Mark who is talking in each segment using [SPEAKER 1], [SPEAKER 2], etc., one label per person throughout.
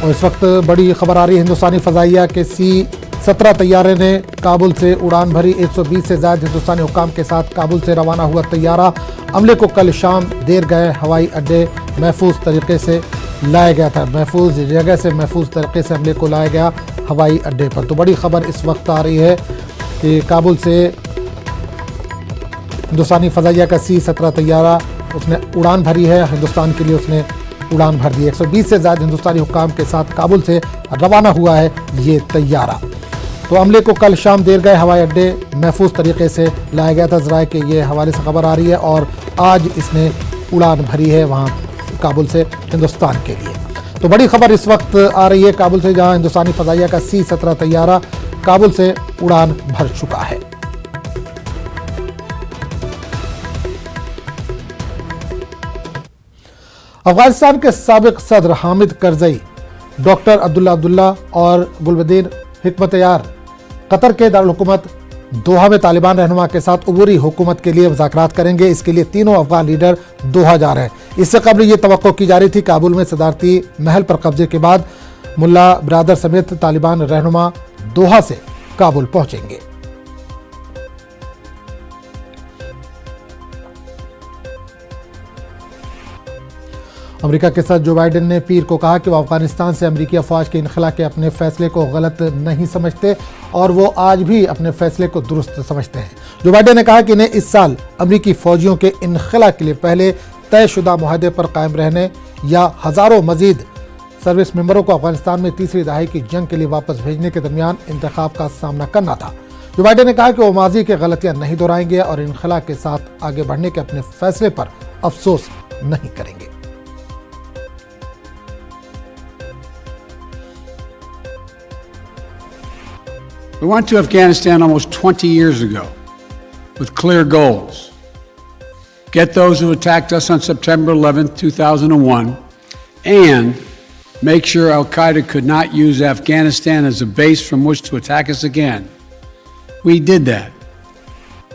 [SPEAKER 1] और इस वक्त बड़ी खबर आ रही है, हिंदुस्तानी फ़ज़ाइया के C-17 तैयारे ने काबुल से उड़ान भरी। 120 से ज़्यादा हिंदुस्तानी हुक्काम के साथ काबुल से रवाना हुआ तैयारा। अमले को कल शाम देर गए हवाई अड्डे महफूज तरीके से लाया गया था। महफूज जगह से महफूज तरीके से अमले को लाया गया हवाई अड्डे पर। तो बड़ी खबर इस वक्त आ रही है कि काबुल से हिंदुस्तानी फ़ज़ाइया का C-17 तैयारा उसने उड़ान भरी है। हिंदुस्तान के लिए उसने उड़ान भर दी। 120 से ज़्यादा हिंदुस्तानी हुक्काम के साथ काबुल से रवाना हुआ है ये तैयारा। तो अमले को कल शाम देर गए हवाई अड्डे महफूज तरीके से लाया गया था। ज़राए के ये हवाले से खबर आ रही है और आज इसने उड़ान भरी है वहाँ काबुल से हिंदुस्तान के लिए। तो बड़ी खबर इस वक्त आ रही है काबुल से, जहाँ हिंदुस्तानी फ़ज़ाइया का C-17 तैयारा काबुल से उड़ान भर चुका है। अफगानिस्तान के साबिक सदर हामिद करज़ई, डॉक्टर अब्दुल्ला और गुलबदीन हिकमतयार कतर के दारुल हुकूमत दोहा में तालिबान रहनुमा के साथ अबूरी हुकूमत के लिए मुज़ाकरात करेंगे। इसके लिए तीनों अफगान लीडर दोहा जा रहे हैं। इससे कबल ये तवक्को की जा रही थी काबुल में सदारती महल पर कब्जे के बाद मुल्ला बिरादर समेत तालिबान रहनुमा दोहा से काबुल पहुंचेंगे। अमेरिका के सदर जो बाइडेन ने पीर को कहा कि वो अफगानिस्तान से अमेरिकी अफवाज के इनखला के अपने फैसले को गलत नहीं समझते और वो आज भी अपने फैसले को दुरुस्त समझते हैं। जो बाइडेन ने कहा कि इन्हें इस साल अमेरिकी फौजियों के इनखला के लिए पहले तयशुदा मुआहदे पर कायम रहने या हज़ारों मजीद सर्विस मेंबरों को अफगानिस्तान में तीसरी दहाई की जंग के लिए वापस भेजने के दरमियान इंतखाब का सामना करना था। जो बाइडेन ने कहा कि वो माजी की गलतियां नहीं दोहराएंगे और इनखला के साथ आगे बढ़ने के अपने फैसले पर अफसोस नहीं करेंगे।
[SPEAKER 2] We went to Afghanistan almost 20 years ago with clear goals. Get those who attacked us on September 11th, 2001, and make sure Al-Qaeda could not use Afghanistan as a base from which to attack us again. We did that.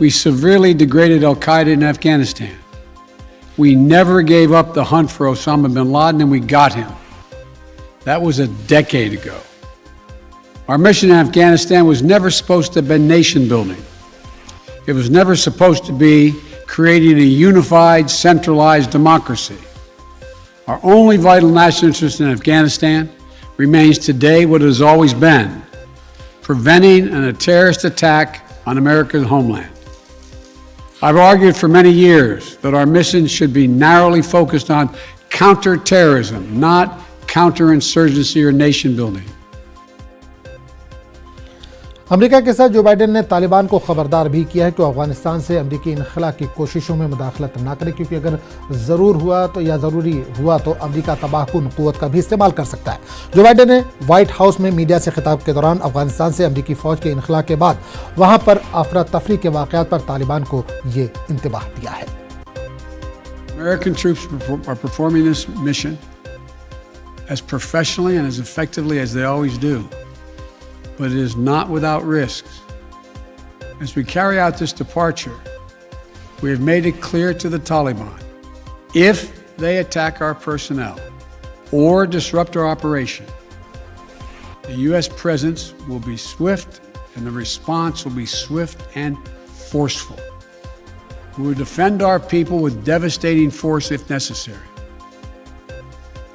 [SPEAKER 2] We severely degraded Al-Qaeda in Afghanistan. We never gave up the hunt for Osama bin Laden, and we got him. That was a decade ago. Our mission in Afghanistan was never supposed to have been nation building. It was never supposed to be creating a unified, centralized democracy. Our only vital national interest in Afghanistan remains today what it has always been: preventing a terrorist attack on America's homeland. I've argued for many years that our mission should be narrowly focused on counterterrorism, not counterinsurgency or nation building.
[SPEAKER 1] America के साथ Joe Biden ने तालिबान को खबरदार भी किया है कि अफगानिस्तान से अमेरिकी इनखला की कोशिशों में मुदाखलत ना करें, क्योंकि अगर ज़रूर हुआ तो या ज़रूरी हुआ तो अमेरिका तबाहकुन क़ुव्वत का भी इस्तेमाल कर सकता है। जो बाइडेन ने व्हाइट हाउस में मीडिया से खिताब के दौरान अफगानिस्तान से अमेरिकी फ़ौज के इनखला के बाद वहाँ पर अफरा तफरी के वाक़यात पर तालिबान को ये इंतबाह दिया है।
[SPEAKER 2] American troops are performing this mission as professionally and as effectively as they always do. But it is not without risks. As we carry out this departure, we have made it clear to the Taliban, if they attack our personnel or disrupt our operation, the U.S. presence will be swift and the response will be swift and forceful. We will defend our people with devastating force if necessary.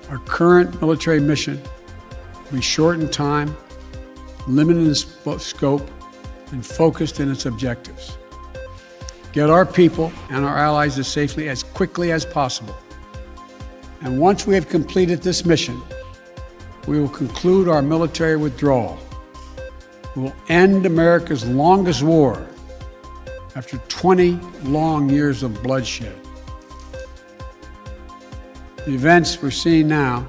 [SPEAKER 2] Our current military mission will be short in time, limited in scope, and focused in its objectives. Get our people and our allies to safety as quickly as possible. And once we have completed this mission, we will conclude our military withdrawal. We will end America's longest war after 20 long years of bloodshed. The events we're seeing now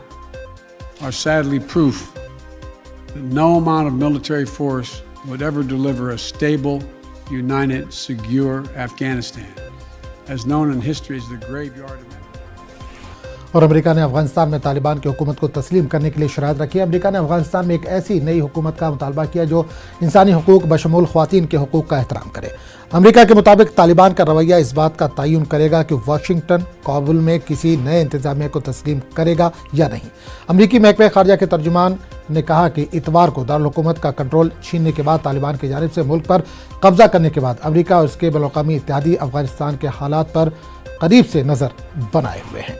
[SPEAKER 2] are sadly proof that no amount of military force would ever deliver a stable, united, secure Afghanistan, as known in history as the graveyard of
[SPEAKER 1] और America ने अफगानिस्तान में तालिबान की हुकूमत को तस्लीम करने के लिए शराइत रखी। अमेरिका ने अफगानिस्तान में एक ऐसी नई हुकूमत का मुतालबा किया जो इंसानी हुकूक बशमूल ख्वातीन के हुकूक का एहतराम करे। अमेरिका के मुताबिक तालिबान का रवैया इस बात का तयन करेगा कि वाशिंगटन काबुल में किसी नए इंतजामिया को तस्लीम करेगा या नहीं। अमरीकी महकमे खारजा के तर्जुमान ने कहा कि इतवार को दारुल हुकूमत का कंट्रोल छीनने के बाद तालिबान की जानिब से मुल्क पर कब्जा करने के बाद अमेरिका और उसके बैनुल-अक़वामी इत्तेहादी अफगानिस्तान के हालात पर करीब से नजर बनाए हुए हैं।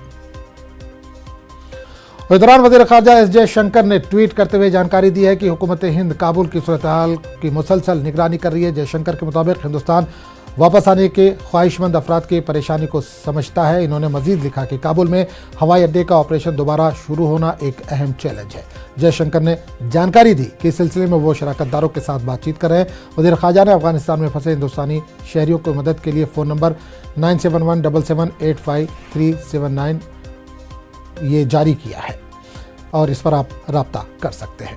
[SPEAKER 1] इस दौरान वज़ीर ख़ारजा एस जयशंकर ने ट्वीट करते हुए जानकारी दी है कि हुकूमत हिंद काबुल की सूरत हाल की मुसलसल निगरानी कर रही है। जयशंकर के मुताबिक हिंदुस्तान वापस आने के ख्वाहिशमंद अफराद की परेशानी को समझता है। इन्होंने मजीद लिखा कि काबुल में हवाई अड्डे का ऑपरेशन दोबारा शुरू होना एक अहम चैलेंज है। जयशंकर ने जानकारी दी कि इस सिलसिले में वो शराकतदारों के साथ बातचीत कर रहे हैं। वज़ीर ख़ारजा ने अफगानिस्तान में फंसे हिंदुस्तानी शहरियों को मदद के लिए फ़ोन नंबर 9717785379 ये जारी किया है और इस पर आप राब्ता कर सकते हैं।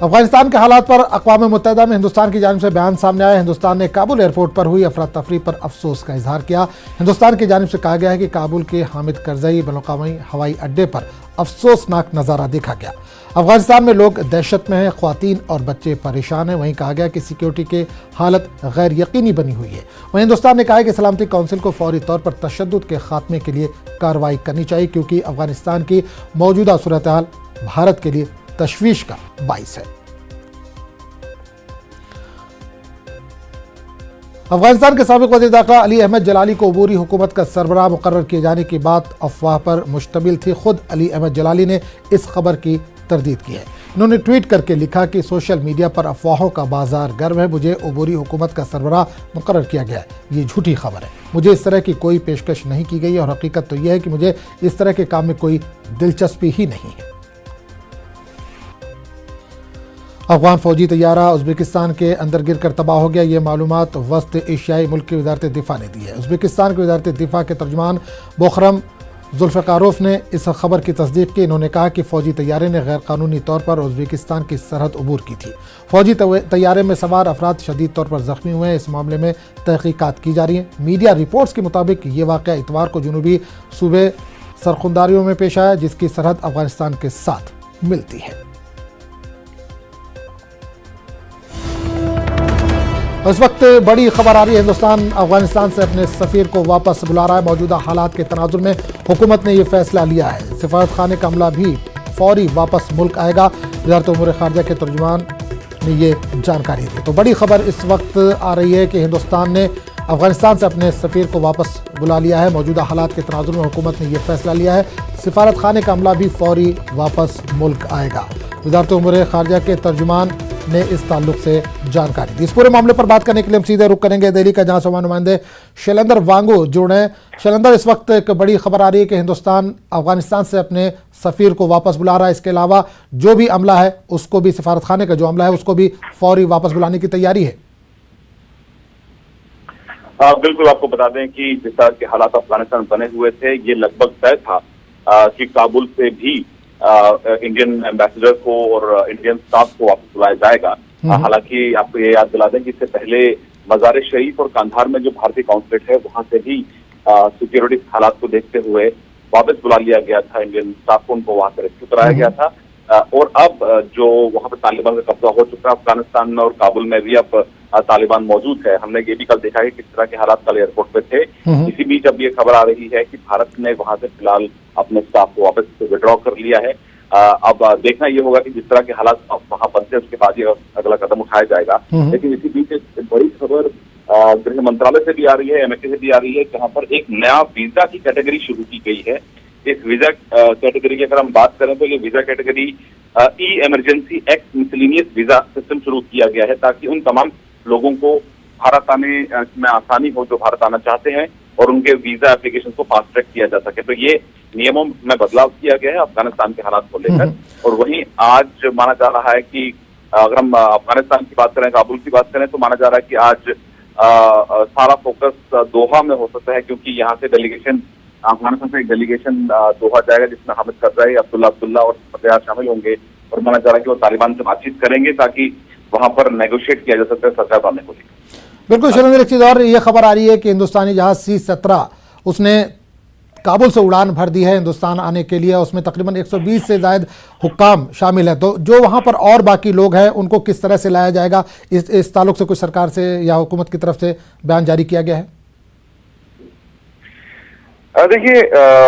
[SPEAKER 1] अफगानिस्तान के हालात पर अक़वाम मुत्तहिदा में हिंदुस्तान की जानिब से बयान सामने आया। हिंदुस्तान ने काबुल एयरपोर्ट पर हुई अफरा तफरी पर अफसोस का इजहार किया। हिंदुस्तान की जानिब से कहा गया है कि काबुल के हामिद करज़ई बैनुल-अक़वामी हवाई अड्डे पर अफसोसनाक नज़ारा देखा गया। अफगानिस्तान में लोग दहशत में हैं, ख्वातीन और बच्चे परेशान हैं। वहीं कहा गया कि सिक्योरिटी की हालत गैर यकीनी बनी हुई है। वहीं हिंदुस्तान ने कहा है कि सलामती काउंसिल को फौरी तौर पर तशद्दुद के खात्मे के लिए कार्रवाई करनी चाहिए, क्योंकि अफगानिस्तान की मौजूदा सूरत हाल भारत के लिए तशवीश का बाइस है। अफगानिस्तान के साबिक वज़ीर दाखिला अली अहमद जलाली को अबूरी हुकूमत का सरबराह मुकर्रर किए जाने की बात अफवाह पर मुश्तमिल थी। खुद अली अहमद जलाली ने इस खबर की तरदीद की है। इन्होंने ट्वीट करके लिखा कि सोशल मीडिया पर अफवाहों का बाजार गर्म है। मुझे अबूरी हुकूमत का सरबराह मुकर्रर किया गया है, ये झूठी खबर है। मुझे इस तरह की कोई पेशकश नहीं की गई और हकीकत तो यह है कि मुझे इस तरह के काम में कोई दिलचस्पी ही नहीं है। अफगान फौजी तैयारा उज़्बेकिस्तान के अंदर गिरकर तबाह हो गया। ये मालूमात वस्त एशियाई मुल्क की वज़ारत दिफा ने दी है। उज़्बेकिस्तान की वज़ारत दिफा के तर्जुमान बोखरम जुल्फ़िकारोफ ने इस खबर की तस्दीक की। इन्होंने कहा कि फ़ौजी तैयारे ने गैर कानूनी तौर पर उज़्बेकिस्तान की सरहद अबूर की थी। फ़ौजी तैयारे में सवार अफराद शदीद तौर पर ज़ख्मी हुए हैं। इस मामले में तहकीकात की जा रही हैं। मीडिया रिपोर्ट्स के मुताबिक ये वाक़या इतवार को जनूबी सूबे सरखुंदारियों में पेश आया, जिसकी सरहद अफगानिस्तान के साथ मिलती है। इस वक्त बड़ी खबर आ रही है, हिंदुस्तान अफगानिस्तान से अपने सफ़ीर को वापस बुला रहा है। मौजूदा हालात के तनाजुर में हुकूमत ने यह फैसला लिया है। सिफारत खाने का अमला भी फौरी वापस मुल्क आएगा। वज़ारत उमूर ख़ारजा के तर्जुमान ने यह जानकारी दी। तो बड़ी खबर इस वक्त आ रही है कि हिंदुस्तान ने अफगानिस्तान से अपने सफ़ीर को वापस बुला लिया है। मौजूदा हालात के तनाजुर में हुकूमत ने यह फैसला लिया है। सिफारत खाने का अमला भी फौरी वापस मुल्क आएगा। वज़ारत उमूर ख़ारजा के तर्जुमान ने इस ताल्लुक से जानकारी दी। इस पूरे मामले पर बात करने के लिए हम सीधे रुख करेंगे दिल्ली का, जहां से नुमाइंदे शैलेंद्र वांगू जुड़े हैं। शैलेंद्र, इस वक्त एक बड़ी खबर आ रही है कि हिंदुस्तान अफगानिस्तान से अपने सफ़ीर को वापस बुला रहा है। इसके अलावा जो भी अमला है उसको भी, सिफारत खाने का जो अमला है उसको भी फौरी वापस बुलाने की तैयारी है।
[SPEAKER 3] बिल्कुल, आपको बता दें कि जिस तरह के हालात अफगानिस्तान बने हुए थे, ये लगभग तय था कि काबुल से भी इंडियन एम्बेसडर को और इंडियन स्टाफ को वापस बुलाया जाएगा। हालांकि आपको ये याद दिला दें कि इससे पहले मज़ार शरीफ और कांधार में जो भारतीय काउंसलेट है वहां से भी सिक्योरिटी हालात को देखते हुए वापस बुला लिया गया था इंडियन स्टाफ को, उनको वहां से रेस्क्यू कराया गया था। और अब जो वहां पर तालिबान का कब्जा हो चुका है अफगानिस्तान में और काबुल में भी अब तालिबान मौजूद है। हमने ये भी कल देखा है किस तरह के हालात कल एयरपोर्ट पे थे। इसी बीच अब ये खबर आ रही है कि भारत ने वहां से फिलहाल अपने स्टाफ को वापस विड्रॉ कर लिया है। अब देखना ये होगा कि जिस तरह के हालात वहां बनते हैं उसके बाद ये अगला कदम उठाया जाएगा। लेकिन इसी बीच एक बड़ी खबर गृह मंत्रालय से भी आ रही है, एमएचए से भी आ रही है, जहां पर एक नया वीजा की कैटेगरी शुरू की गई है। इस वीजा कैटेगरी की अगर हम बात करें तो ये वीजा कैटेगरी ई emergency act miscellaneous visa system शुरू किया गया है, ताकि उन तमाम लोगों को भारत आने में आसानी हो जो भारत आना चाहते हैं और उनके वीजा एप्लीकेशन को फास्ट ट्रैक किया जा सके। तो ये नियमों में बदलाव किया गया है अफगानिस्तान के हालात को लेकर। और वहीं आज माना जा रहा है कि अगर हम अफगानिस्तान की बात करें, काबुल की बात करें, तो माना जा रहा है कि आज सारा फोकस दोहा में हो सकता है, क्योंकि यहाँ से डेलीगेशन, अफगानिस्तान से एक डेलीगेशन दोहा जाएगा जिसमें हामिद करज़ई, अब्दुल्ला और फतेह शामिल होंगे। और माना जा रहा है कि वो तालिबान से बातचीत करेंगे ताकि वहां पर नेगोशिएट किया जा सकता है सरकार बनने को लेकर।
[SPEAKER 1] बिल्कुल शैलेंद्र, एक चीज़ और ये खबर आ रही है कि हिंदुस्तानी जहाज C-17 उसने काबुल से उड़ान भर दी है हिंदुस्तान आने के लिए। उसमें तकरीबन 120 से ज़ायद हुक्काम शामिल हैं। तो जो वहाँ पर और बाकी लोग हैं उनको किस तरह से लाया जाएगा, इस ताल्लुक से कुछ सरकार से या हुकूमत की तरफ से बयान जारी किया गया है?
[SPEAKER 3] देखिए,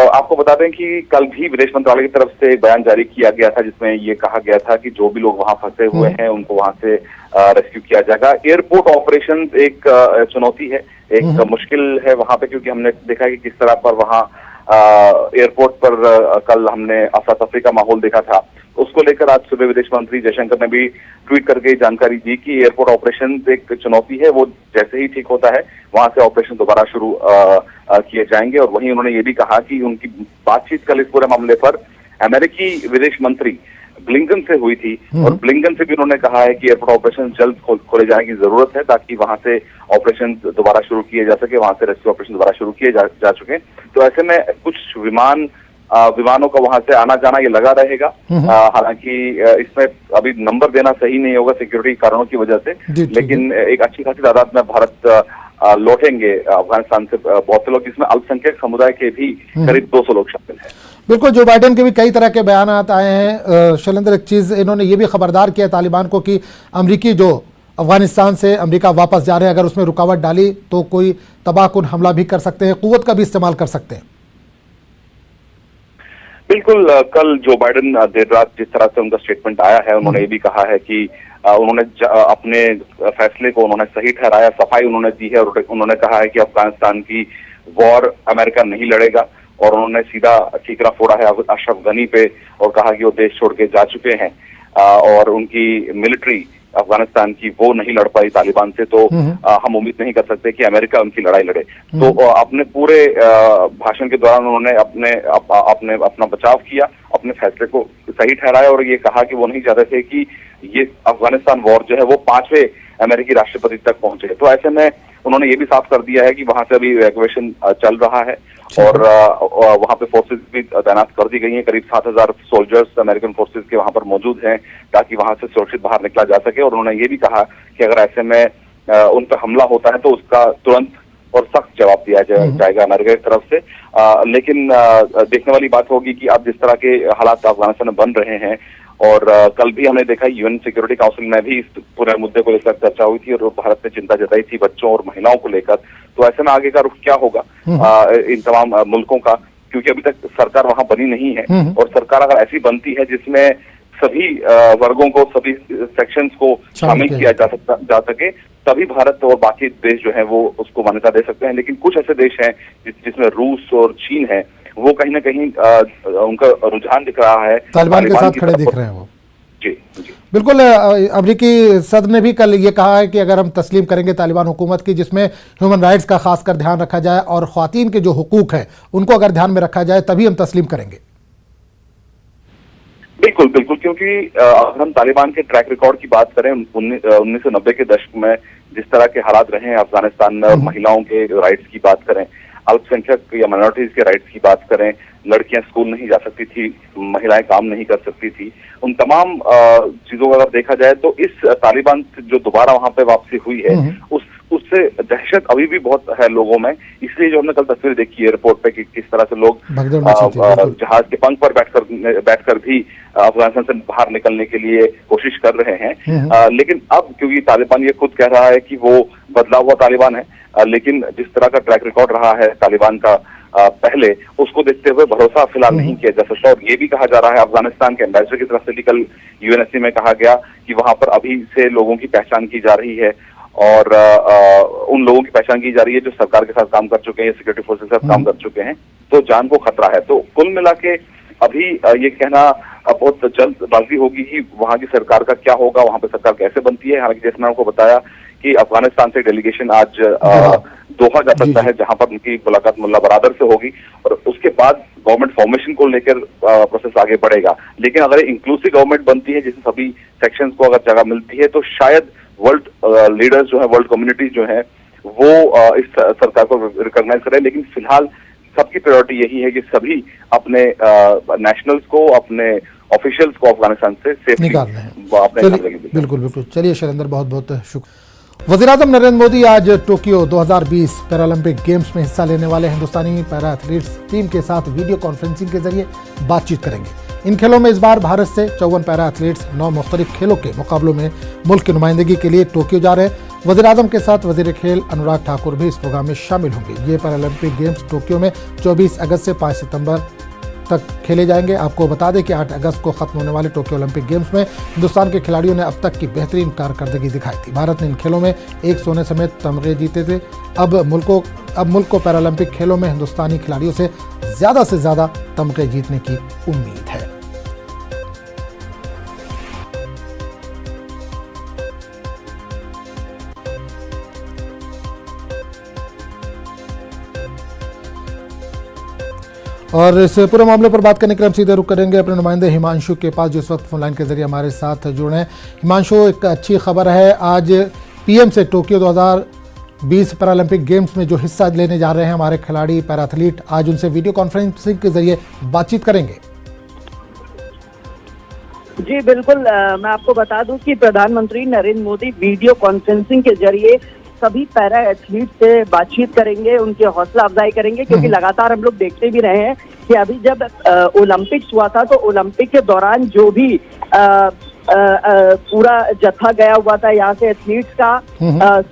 [SPEAKER 3] आपको बता दें कि कल भी विदेश मंत्रालय की तरफ से एक बयान जारी किया गया था जिसमें ये कहा गया था कि जो भी लोग वहां फंसे हुए हैं उनको वहां से रेस्क्यू किया जाएगा। एयरपोर्ट ऑपरेशन एक चुनौती है, एक मुश्किल है वहां पे, क्योंकि हमने देखा कि किस तरह पर वहां एयरपोर्ट पर कल हमने अफरा तफरी का माहौल देखा था। उसको लेकर आज सुबह विदेश मंत्री जयशंकर ने भी ट्वीट करके जानकारी दी कि एयरपोर्ट ऑपरेशन एक चुनौती है, वो जैसे ही ठीक होता है वहां से ऑपरेशन दोबारा शुरू किए जाएंगे। और वहीं उन्होंने ये भी कहा कि उनकी बातचीत कल इस पूरे मामले पर अमेरिकी विदेश मंत्री ब्लिंकन से हुई थी और ब्लिंकन से भी उन्होंने कहा है कि एयरपोर्ट ऑपरेशन जल्द खोले जाने की जरूरत है ताकि वहां से ऑपरेशन दोबारा शुरू किए जा सके, वहां से रेस्क्यू ऑपरेशन दोबारा शुरू किए जा चुके। तो ऐसे में कुछ विमानों का वहां से आना जाना ये लगा रहेगा। हालांकि इसमें अभी नंबर देना सही नहीं होगा सिक्योरिटी कारणों की वजह से, लेकिन एक अच्छी खासी तादाद में भारत लौटेंगे अफगानिस्तान से बहुत से लोग, जिसमें अल्पसंख्यक समुदाय के भी करीब 200 लोग शामिल हैं।
[SPEAKER 1] बिल्कुल, जो बाइडेन के भी कई तरह के बयान आए हैं शैलेंद्र। एक चीज़ इन्होंने ये भी खबरदार किया तालिबान को कि अमरीकी जो अफगानिस्तान से अमेरिका वापस जा रहे हैं, अगर उसमें रुकावट डाली तो कोई तबाहकुन हमला भी कर सकते हैं, कुव्वत का भी इस्तेमाल कर सकते हैं।
[SPEAKER 3] बिल्कुल, कल जो बाइडेन देर रात जिस तरह से उनका स्टेटमेंट आया है, उन्होंने ये भी कहा है कि उन्होंने अपने फैसले को उन्होंने सही ठहराया, सफाई उन्होंने दी है और उन्होंने कहा है कि अफगानिस्तान की वॉर अमेरिका नहीं लड़ेगा। और उन्होंने सीधा ठीकरा फोड़ा है अशरफ गनी पे और कहा कि वो देश छोड़ के जा चुके हैं और उनकी मिलिट्री अफगानिस्तान की वो नहीं लड़ पाई तालिबान से, तो हम उम्मीद नहीं कर सकते कि अमेरिका उनकी लड़ाई लड़े। तो अपने पूरे भाषण के दौरान उन्होंने अपना बचाव किया, अपने फैसले को सही ठहराया और ये कहा कि वो नहीं चाहते थे कि ये अफगानिस्तान वॉर जो है वो 5वें अमेरिकी राष्ट्रपति तक पहुंचे। तो ऐसे में उन्होंने ये भी साफ कर दिया है कि वहां से अभी इवैक्यूएशन चल रहा है और वहां पे फोर्सेस भी तैनात कर दी गई हैं। करीब 7,000 सोल्जर्स अमेरिकन फोर्सेस के वहां पर मौजूद हैं ताकि वहां से सुरक्षित बाहर निकला जा सके। और उन्होंने ये भी कहा कि अगर ऐसे में उन पर हमला होता है तो उसका तुरंत और सख्त जवाब दिया जाएगा अमेरिका की तरफ से। लेकिन देखने वाली बात होगी कि अब जिस तरह के हालात अफगानिस्तान में बन रहे हैं, और कल भी हमने देखा यूएन सिक्योरिटी काउंसिल में भी इस पूरे मुद्दे को लेकर चर्चा हुई थी और भारत ने चिंता जताई थी बच्चों और महिलाओं को लेकर। तो ऐसे में आगे का रुख क्या होगा इन तमाम मुल्कों का, क्योंकि अभी तक सरकार वहां बनी नहीं है और सरकार अगर ऐसी बनती है जिसमें सभी वर्गों को, सभी सेक्शंस को शामिल किया जा सके, तभी भारत और बाकी देश जो है वो उसको मान्यता दे सकते हैं। लेकिन कुछ ऐसे देश हैं जिसमें रूस और चीन है, वो कहीं ना कहीं उनका रुझान दिख रहा है,
[SPEAKER 1] तालिबान के साथ खड़े दिख रहे हैं वो।
[SPEAKER 3] जी।
[SPEAKER 1] बिल्कुल, अमेरिकी सदर ने भी कल ये कहा है कि अगर हम तस्लीम करेंगे तालिबान हुकूमत की, जिसमें ह्यूमन राइट्स का खासकर ध्यान रखा जाए और ख्वातीन के जो हुकूक है उनको अगर ध्यान में रखा जाए, तभी हम तस्लीम करेंगे।
[SPEAKER 3] बिल्कुल, क्योंकि अगर हम तालिबान के ट्रैक रिकॉर्ड की बात करें, 1990 के दशक में जिस तरह के हालात रहे हैं अफगानिस्तान में, और महिलाओं के राइट्स की बात करें, अल्पसंख्यक या माइनॉरिटीज के राइट्स की बात करें, लड़कियां स्कूल नहीं जा सकती थी, महिलाएं काम नहीं कर सकती थी, उन तमाम चीजों को अगर देखा जाए तो इस तालिबान से जो दोबारा वहां पे वापसी हुई है उससे दहशत अभी भी बहुत है लोगों में। इसलिए जो हमने कल तस्वीर देखी एयरपोर्ट पे कि किस तरह से लोग जहाज के पंख पर बैठकर भी अफगानिस्तान से बाहर निकलने के लिए कोशिश कर रहे हैं। लेकिन अब क्योंकि तालिबान ये खुद कह रहा है कि वो बदला हुआ तालिबान है, लेकिन जिस तरह का ट्रैक रिकॉर्ड रहा है तालिबान का पहले, उसको देखते हुए भरोसा फिलहाल नहीं किया जा सकता। और ये भी कहा जा रहा है अफगानिस्तान के एम्बेसडर की तरफ से भी कल यूएनएससी में कहा गया कि वहां पर अभी से लोगों की पहचान की जा रही है और उन लोगों की पहचान की जा रही है जो सरकार के साथ काम कर चुके हैं, सिक्योरिटी फोर्सेस के साथ काम कर चुके हैं, तो जान को खतरा है। तो कुल मिला के अभी ये कहना बहुत जल्दबाजी होगी कि वहां की सरकार का क्या होगा, वहां पे सरकार कैसे बनती है। हालांकि जैसे मैंने आपको बताया कि अफगानिस्तान से डेलीगेशन आज दोहा जा सकता है, जहां पर उनकी मुलाकात मुल्ला बरादर से होगी और उसके बाद गवर्नमेंट फॉर्मेशन को लेकर प्रोसेस आगे बढ़ेगा। लेकिन अगर इंक्लूसिव गवर्नमेंट बनती है जिसमें सभी सेक्शंस को अगर जगह मिलती है, तो शायद वर्ल्ड लीडर्स जो है, वर्ल्ड कम्युनिटी जो है, वो इस सरकार को रिकॉग्नाइज करे। लेकिन फिलहाल सबकी प्रायोरिटी यही है कि सभी अपने नेशनल्स को, अपने ऑफिशियल्स को अफगानिस्तान से सेफ
[SPEAKER 1] निकालना है। बिल्कुल, चलिए शैलेंद्र, बहुत बहुत शुक्रिया। वज़ीर-ए-आज़म नरेंद्र मोदी आज टोक्यो 2020 पैरालंपिक गेम्स में हिस्सा लेने वाले हिंदुस्तानी पैरा एथलीट्स टीम के साथ वीडियो कॉन्फ्रेंसिंग के जरिए बातचीत करेंगे। इन खेलों में इस बार भारत से 54 पैरा एथलीट्स 9 मुख्तलिफ खेलों के मुकाबलों में मुल्क की नुमाइंदगी के लिए टोक्यो जा रहे हैं। वज़ीर-ए-आज़म के साथ वज़ीर खेल अनुराग ठाकुर भी इस प्रोग्राम में शामिल होंगे। ये पैरालंपिक गेम्स टोक्यो में 24 अगस्त से 5 सितंबर तक खेले जाएंगे। आपको बता दें कि 8 अगस्त को खत्म होने वाले टोक्यो ओलंपिक गेम्स में हिंदुस्तान के खिलाड़ियों ने अब तक की बेहतरीन कारकर्दगी दिखाई थी। भारत ने इन खेलों में 1 सोने समेत तमगे जीते थे। अब मुल्क को पैरालंपिक खेलों में हिंदुस्तानी खिलाड़ियों से ज़्यादा तमगे जीतने की उम्मीद है। और इस पूरे मामले पर बात करने के लिए हम सीधे रुख करेंगे अपने नुमाइंदे हिमांशु के पास, जो इस वक्त फोनलाइन के जरिए हमारे साथ जुड़े हैं। हिमांशु, एक अच्छी खबर है, आज पीएम से टोक्यो 2020 पैरालंपिक गेम्स में जो हिस्सा लेने जा रहे हैं हमारे खिलाड़ी पैरा एथलीट, आज उनसे वीडियो कॉन्फ्रेंसिंग के जरिए बातचीत करेंगे।
[SPEAKER 4] जी बिल्कुल, मैं आपको बता दूं कि प्रधानमंत्री नरेंद्र मोदी वीडियो कॉन्फ्रेंसिंग के जरिए सभी पैरा एथलीट से बातचीत करेंगे, उनकी हौसला अफजाई करेंगे, क्योंकि लगातार हम लोग देखते भी रहे हैं कि अभी जब ओलंपिक्स हुआ था तो ओलंपिक के दौरान जो भी पूरा जत्था गया हुआ था यहाँ से एथलीट्स का,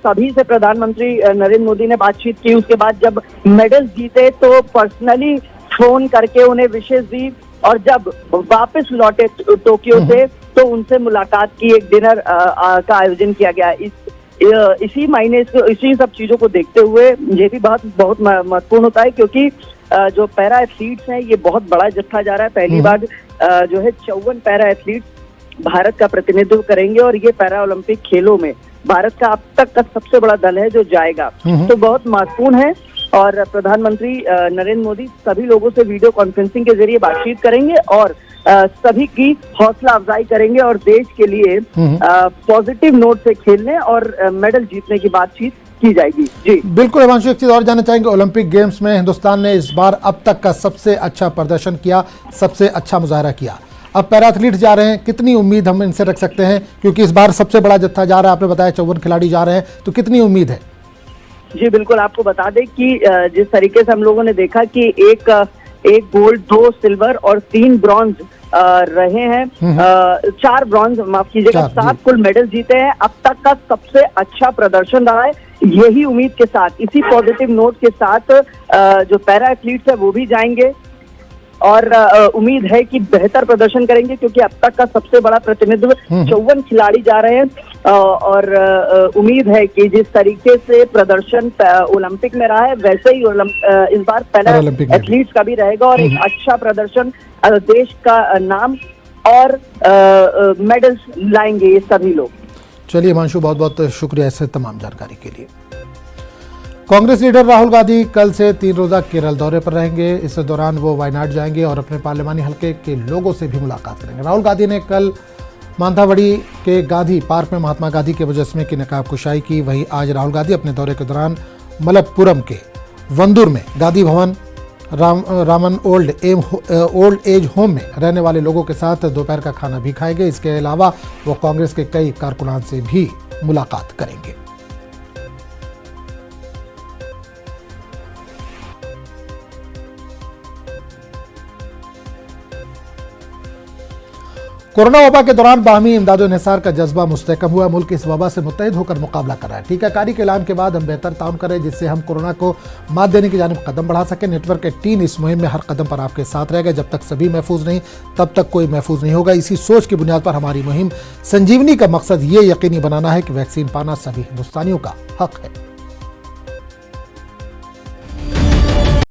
[SPEAKER 4] सभी से प्रधानमंत्री नरेंद्र मोदी ने बातचीत की। उसके बाद जब मेडल जीते तो पर्सनली फोन करके उन्हें विशेष दी, और जब वापस लौटे टोक्यो से तो उनसे मुलाकात की, एक डिनर का आयोजन किया गया। इसी मायने से इसी सब चीजों को देखते हुए ये भी बहुत महत्वपूर्ण होता है, क्योंकि जो पैरा एथलीट्स हैं ये बहुत बड़ा जत्था जा रहा है। पहली बार जो है 54 पैरा एथलीट्स भारत का प्रतिनिधित्व करेंगे, और ये पैरा ओलंपिक खेलों में भारत का अब तक का सबसे बड़ा दल है जो जाएगा, तो बहुत महत्वपूर्ण है। और प्रधानमंत्री नरेंद्र मोदी सभी लोगों से वीडियो कॉन्फ्रेंसिंग के जरिए बातचीत करेंगे और सभी की हौसला अफजाई करेंगे, और देश के लिए पॉजिटिव नोट से खेलने और मेडल जीतने की बातचीत की जाएगी। जी
[SPEAKER 1] बिल्कुल हिमांशु, एक चीज और जानना चाहेंगे, ओलंपिक गेम्स में हिंदुस्तान ने इस बार अब तक का सबसे अच्छा प्रदर्शन किया, सबसे अच्छा मुजाहरा किया। अब पैरा एथलीट्स जा रहे हैं, कितनी उम्मीद हम इनसे रख सकते हैं, क्योंकि इस बार सबसे बड़ा जत्था जा रहा है, आपने बताया 54 खिलाड़ी जा रहे हैं, तो कितनी उम्मीद है?
[SPEAKER 4] जी बिल्कुल, आपको बता दें कि जिस तरीके से हम लोगों ने देखा कि एक गोल्ड, 2 सिल्वर और 3 ब्रॉन्ज रहे हैं, 4 ब्रॉन्ज माफ कीजिएगा, 7 कुल मेडल जीते हैं। अब तक का सबसे अच्छा प्रदर्शन रहा है। यही उम्मीद के साथ, इसी पॉजिटिव नोट के साथ जो पैरा एथलीट्स है वो भी जाएंगे, और उम्मीद है कि बेहतर प्रदर्शन करेंगे, क्योंकि अब तक का सबसे बड़ा प्रतिनिधित्व 54 खिलाड़ी जा रहे हैं। और उम्मीद है कि जिस तरीके से प्रदर्शन ओलंपिक में रहा है वैसे ही इस बार पैरा एथलीट्स का भी रहेगा, और एक अच्छा प्रदर्शन देश का नाम और मेडल्स लाएंगे ये सभी लोग।
[SPEAKER 1] चलिए हिमांशु, बहुत बहुत शुक्रिया इस तमाम जानकारी के लिए। कांग्रेस लीडर राहुल गांधी कल से 3 रोजा केरल दौरे पर रहेंगे। इस दौरान वो वायनाड जाएंगे और अपने पार्लिमानी हलके के लोगों से भी मुलाकात करेंगे। राहुल गांधी ने कल मांधावड़ी के गांधी पार्क में महात्मा गांधी के मुजस्समे की नकाब कुशाई की। वहीं आज राहुल गांधी अपने दौरे के दौरान मलप्पुरम के वंदूर में Gandhi Bhavan, Raman old age home में रहने वाले लोगों के साथ दोपहर का खाना भी खाएंगे। इसके अलावा वो कांग्रेस के कई कारकुनान से भी मुलाकात करेंगे। कोरोना वबा के दौरान बाहमी इमदाद इन्हिसार का जज्बा मुस्तहकम हुआ। मुल्क इस वबा से मुत्तहिद होकर मुकाबला कर रहा है। टीकाकारी के ऐलान के बाद हम बेहतर ताउन करें, जिससे हम कोरोना को मात देने की जानिब कदम बढ़ा सकें। नेटवर्क के टीम इस मुहिम में हर कदम पर आपके साथ रहेगा। जब तक सभी महफूज नहीं, तब तक कोई महफूज नहीं होगा। इसी सोच की बुनियाद पर हमारी मुहिम संजीवनी का मकसद ये यकीनी बनाना है कि वैक्सीन पाना सभी हिंदुस्तानियों का हक है।